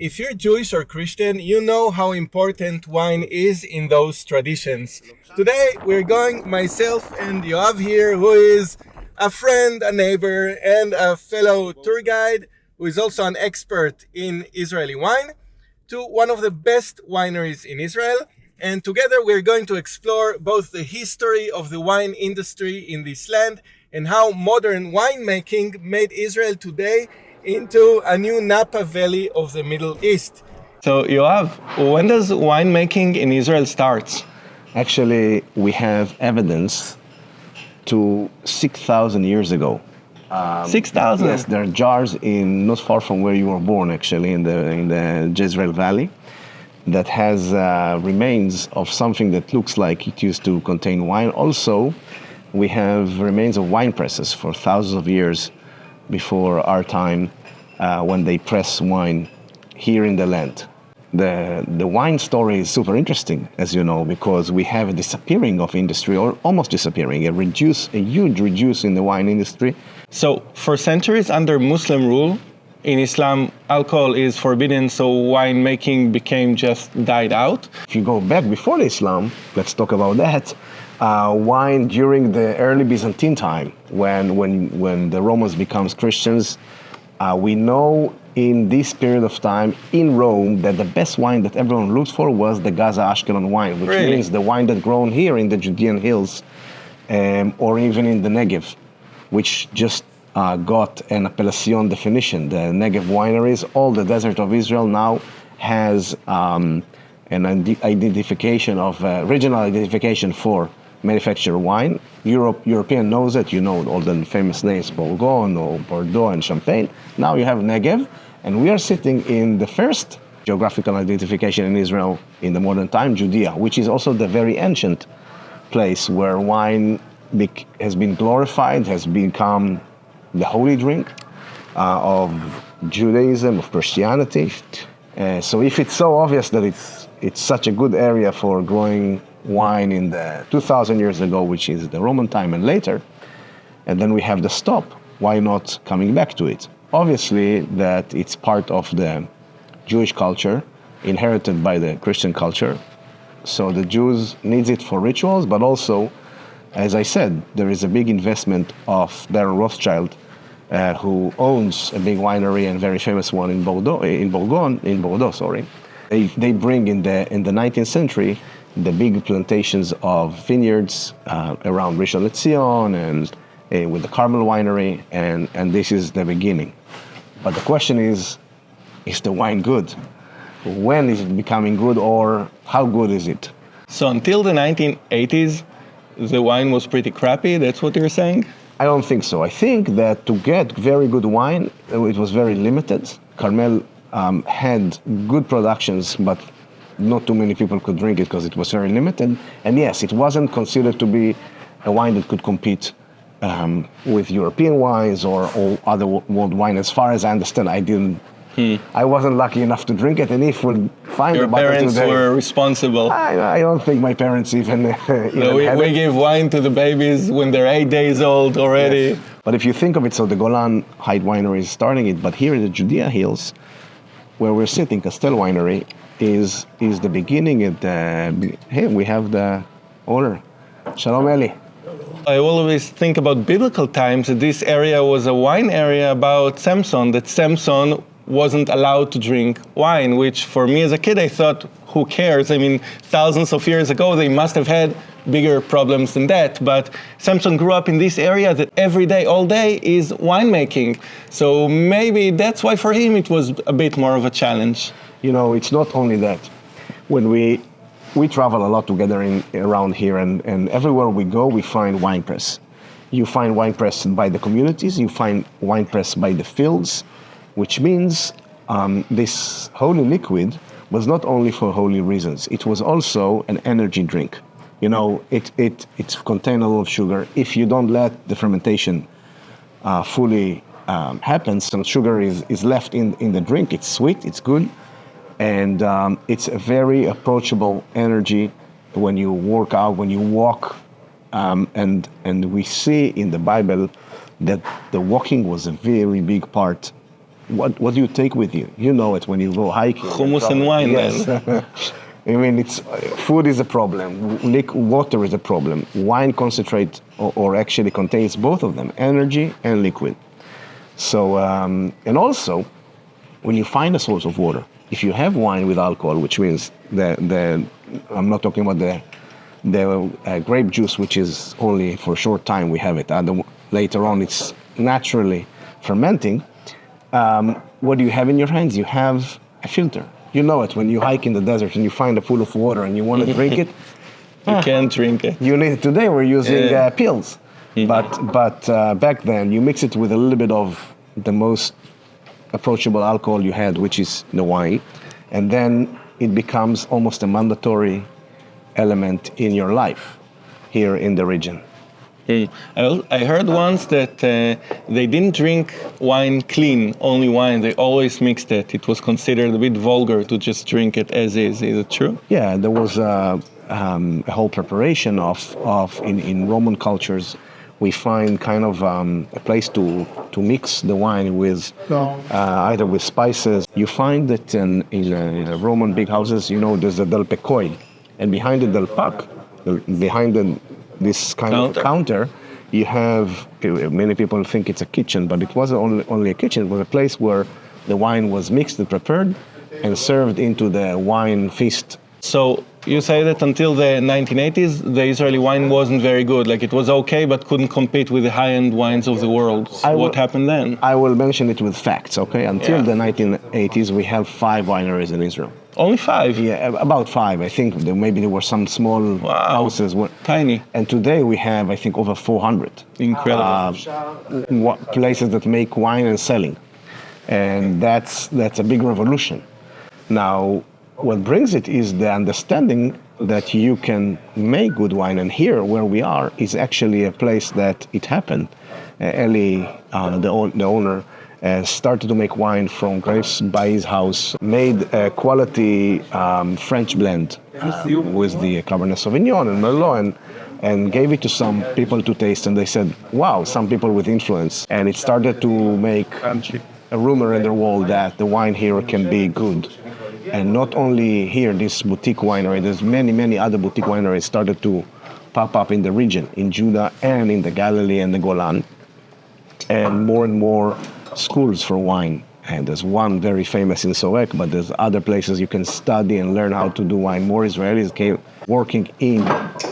If you're Jewish or Christian, you know how important wine is in those traditions. Today, we're going, myself and Yoav here, who is a friend, a neighbor, and a fellow tour guide, who is also an expert in Israeli wine, to one of the best wineries in Israel. And together we're going to explore both the history of the wine industry in this land and how modern winemaking made Israel today into a new Napa Valley of the Middle East. So Yoav, when does winemaking in Israel start? Actually, we have evidence to 6,000 years ago. 6,000? Yes, there are jars not far from where you were born, actually, in the Jezreel Valley, that has remains of something that looks like it used to contain wine. Also, we have remains of wine presses for thousands of years before our time, when they press wine here in the land. The wine story is super interesting, as you know, because we have a disappearing of industry, or almost disappearing, a huge reduce in the wine industry. So for centuries under Muslim rule, in Islam, alcohol is forbidden, so winemaking died out. If you go back before the Islam, let's talk about that. Wine during the early Byzantine time, when the Romans becomes Christians, we know in this period of time in Rome that the best wine that everyone looked for was the Gaza Ashkelon wine, which Really? means the wine that's grown here in the Judean hills, or even in the Negev, which just got an appellation definition. The Negev wineries, all the desert of Israel now has an identification of regional identification for manufactured wine. European knows it. You know all the famous names, Bourgogne or Bordeaux and Champagne. Now you have Negev, and we are sitting in the first geographical identification in Israel in the modern time, Judea, which is also the very ancient place where wine has been glorified, has become the holy drink of Judaism, of Christianity. So if it's so obvious that it's such a good area for growing wine in the 2,000 years ago, which is the Roman time and later, and then we have the stop, why not coming back to it? Obviously that it's part of the Jewish culture, inherited by the Christian culture. So the Jews needs it for rituals, but also, as I said, there is a big investment of Baron Rothschild, who owns a big winery and very famous one in Bordeaux. They bring in the 19th century the big plantations of vineyards around Rishon LeZion and with the Carmel winery, and this is the beginning. But the question is the wine good? When is it becoming good, or how good is it? So until the 1980s, the wine was pretty crappy, that's what you're saying? I don't think so. I think that to get very good wine, it was very limited. Carmel had good productions, but not too many people could drink it because it was very limited. And yes, it wasn't considered to be a wine that could compete with European wines or other world wine. As far as I understand, I wasn't lucky enough to drink it, and if we'll find Your a bottle parents today, were responsible. I don't think my parents even We give wine to the babies when they're 8 days old already. Yes. But if you think of it, so the Golan Height Winery is starting it, but here in the Judea Hills, where we're sitting, Castell Winery, is the beginning. Here we have the owner. Shalom Eli. I always think about biblical times that this area was a wine area about Samson, that Samson wasn't allowed to drink wine, which for me as a kid I thought, who cares? I mean, thousands of years ago they must have had bigger problems than that, but Samson grew up in this area that every day, all day is winemaking. So maybe that's why for him it was a bit more of a challenge. You know, it's not only that. When we travel a lot together around here, and everywhere we go, we find wine press. You find wine press by the communities, you find wine press by the fields, which means this holy liquid was not only for holy reasons, it was also an energy drink. You know, it contained a lot of sugar. If you don't let the fermentation fully happen, some sugar is left in the drink. It's sweet, it's good, and it's a very approachable energy when you work out, when you walk, and we see in the Bible that the walking was a very big part what do you take with you? You know it when you go hiking. Hummus and wine, Yes. then. I mean, it's food is a problem. Water is a problem. Wine concentrate or actually contains both of them, energy and liquid. So, and also, when you find a source of water, if you have wine with alcohol, which means I'm not talking about the grape juice, which is only for a short time we have it. Later on, it's naturally fermenting. What do you have in your hands? You have a filter. You know it when you hike in the desert and you find a pool of water and you want to drink it. You can't drink it. You need today we're using pills, Mhm. but back then you mix it with a little bit of the most approachable alcohol you had, which is the wine, and then it becomes almost a mandatory element in your life here in the region. I heard once that they didn't drink wine clean, only wine. They always mixed it. It was considered a bit vulgar to just drink it as is. Is it true? Yeah, there was a whole preparation in Roman cultures. We find kind of a place to mix the wine with either with spices. You find that in the Roman big houses, there's a del pecoi, and behind the del pac, this kind of counter, you have, many people think it's a kitchen, but it wasn't only a kitchen. It was a place where the wine was mixed and prepared and served into the wine feast. So you say that until the 1980s, the Israeli wine wasn't very good. Like it was okay, but couldn't compete with the high-end wines of the world. What happened then? I will mention it with facts, okay? Until the 1980s, we have 5 wineries in Israel. Only 5? Yeah, about 5. I think maybe there were some small houses. Tiny. And today we have, I think, over 400. Incredible. Places that make wine and selling. And that's a big revolution. Now, what brings it is the understanding that you can make good wine. And here, where we are, is actually a place that it happened. Eli, the owner, started to make wine from grapes by his house, made a quality French blend with the Cabernet Sauvignon and Merlot, and gave it to some people to taste. And they said, wow, some people with influence. And it started to make a rumor in the world that the wine here can be good. And not only here, this boutique winery, there's many, many other boutique wineries started to pop up in the region, in Judah and in the Galilee and the Golan. And more schools for wine. And there's one very famous in Sorek, but there's other places you can study and learn how to do wine. More Israelis came working in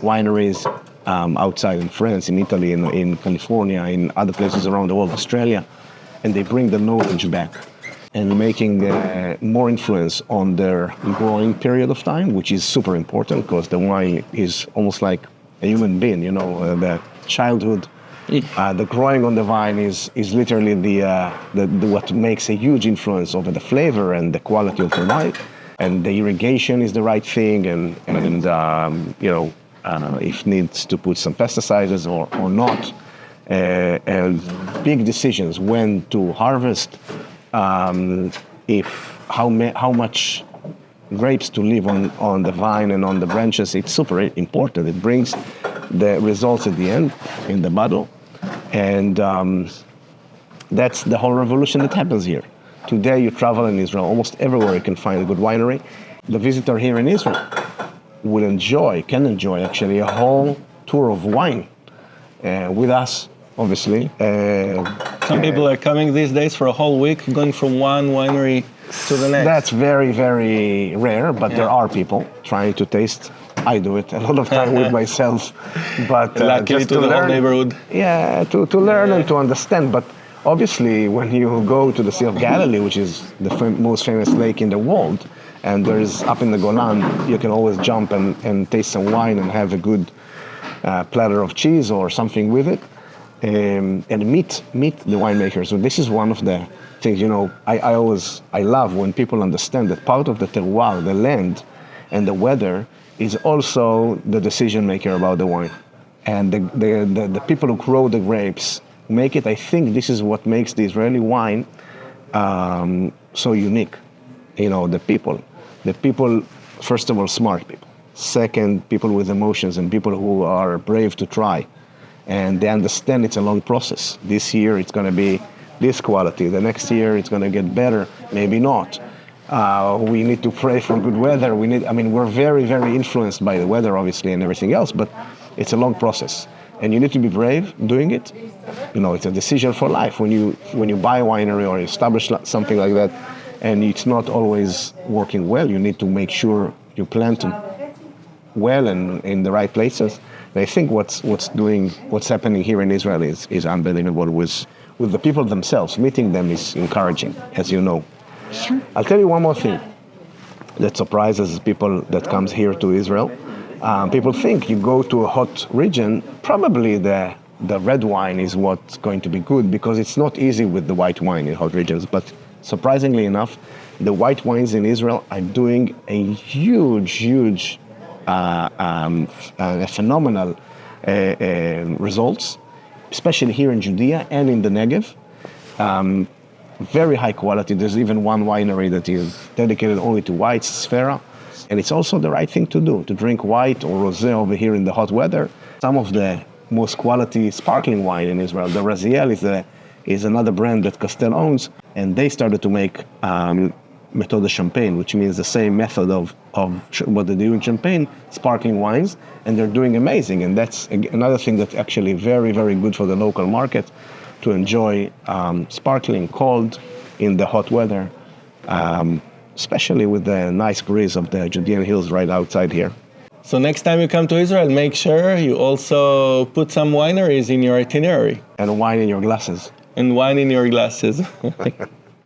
wineries outside in France, in Italy, in California, in other places around the world, Australia. And they bring the knowledge back and making more influence on their growing period of time, which is super important because the wine is almost like a human being, the childhood. The growing on the vine is literally the what makes a huge influence over the flavor and the quality of the wine, and the irrigation is the right thing, and if needs to put some pesticides or not, and big decisions when to harvest, how much grapes to leave on the vine and on the branches. It's super important. It brings the results at the end in the bottle. And that's the whole revolution that happens here. Today you travel in Israel, almost everywhere you can find a good winery. The visitor here in Israel can enjoy actually a whole tour of wine with us, obviously. Some people are coming these days for a whole week, going from one winery to the next. That's very, very rare, but there are people trying to taste. I do it a lot of time with myself, but luckily just to the learn, whole neighborhood. Yeah, to learn and to understand. But obviously, when you go to the Sea of Galilee, which is the most famous lake in the world, and there's up in the Golan, you can always jump and taste some wine and have a good platter of cheese or something with it, and meet the winemakers. So this is one of the things, I love when people understand that part of the terroir, the land, and the weather is also the decision maker about the wine. And the people who grow the grapes make it. I think this is what makes the Israeli wine so unique. The people, first of all, smart people. Second, people with emotions and people who are brave to try. And they understand it's a long process. This year it's going to be this quality. The next year it's going to get better, maybe not. We need to pray for good weather. We're very, very influenced by the weather, obviously, and everything else, but it's a long process. And you need to be brave doing it. It's a decision for life. When you buy a winery or establish something like that, and it's not always working well, you need to make sure you plant well and in the right places. And I think what's happening here in Israel is unbelievable. With the people themselves, meeting them is encouraging, as you know. Sure. I'll tell you one more thing that surprises people that comes here to Israel. People think you go to a hot region, probably the red wine is what's going to be good, because it's not easy with the white wine in hot regions. But surprisingly enough, the white wines in Israel are doing a huge, phenomenal results, especially here in Judea and in the Negev. Very high quality. There's even one winery that is dedicated only to whites, Sfera. And it's also the right thing to do, to drink white or rosé over here in the hot weather. Some of the most quality sparkling wine in Israel, the Raziel is another brand that Castel owns, and they started to make méthode de champagne, which means the same method of what they do in champagne, sparkling wines, and they're doing amazing. And that's another thing that's actually very, very good for the local market, to enjoy sparkling cold in the hot weather, especially with the nice breeze of the Judean hills right outside here. So next time you come to Israel, make sure you also put some wineries in your itinerary. And wine in your glasses. And wine in your glasses.